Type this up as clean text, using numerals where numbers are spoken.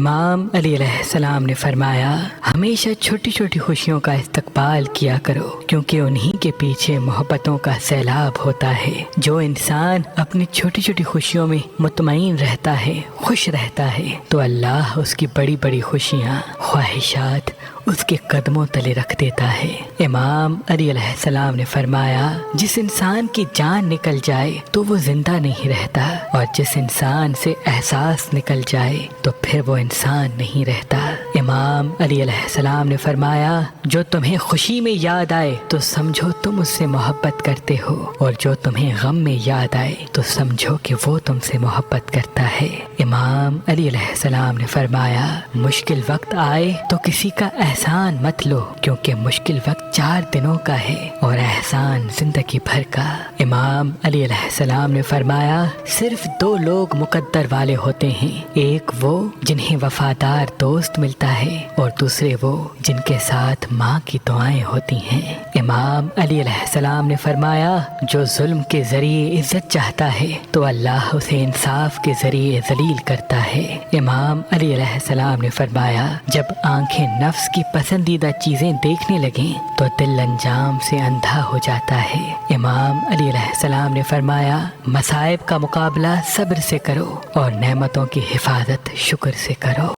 امام علی علیہ السلام نے فرمایا، ہمیشہ چھوٹی چھوٹی خوشیوں کا استقبال کیا کرو، کیونکہ انہی کے پیچھے محبتوں کا سیلاب ہوتا ہے۔ جو انسان اپنی چھوٹی چھوٹی خوشیوں میں مطمئن رہتا ہے، خوش رہتا ہے، تو اللہ اس کی بڑی بڑی خوشیاں، خواہشات اس کے قدموں تلے رکھ دیتا ہے۔ امام علی علیہ السلام نے فرمایا، جس انسان کی جان نکل جائے تو وہ زندہ نہیں رہتا، اور جس انسان سے احساس نکل جائے تو پھر وہ انسان نہیں رہتا۔ امام علی علیہ السلام نے فرمایا، جو تمہیں خوشی میں یاد آئے تو سمجھو تم اس سے محبت کرتے ہو، اور جو تمہیں غم میں یاد آئے تو سمجھو کہ وہ تم سے محبت کرتا ہے۔ امام علی علیہ السلام نے فرمایا، مشکل وقت آئے تو کسی کا احسان مت لو، کیونکہ مشکل وقت 4 دنوں کا ہے اور احسان زندگی بھر کا۔ امام علی علیہ السلام نے فرمایا، صرف 2 لوگ مقدر والے ہوتے ہیں، ایک وہ جنہیں وفادار دوست ملتا ہے، اور دوسرے وہ جن کے ساتھ ماں کی دعائیں ہوتی ہیں۔ امام علی علیہ السلام نے فرمایا، جو ظلم کے ذریعے عزت چاہتا ہے تو اللہ اسے انصاف کے ذریعے ذلیل کرتا ہے۔ امام علی علیہ السلام نے فرمایا، جب آنکھیں نفس کی پسندیدہ چیزیں دیکھنے لگیں تو دل انجام سے اندھا ہو جاتا ہے۔ امام علی علیہ السلام نے فرمایا، مصائب کا مقابلہ صبر سے کرو، اور نعمتوں کی حفاظت شکر سے کرو۔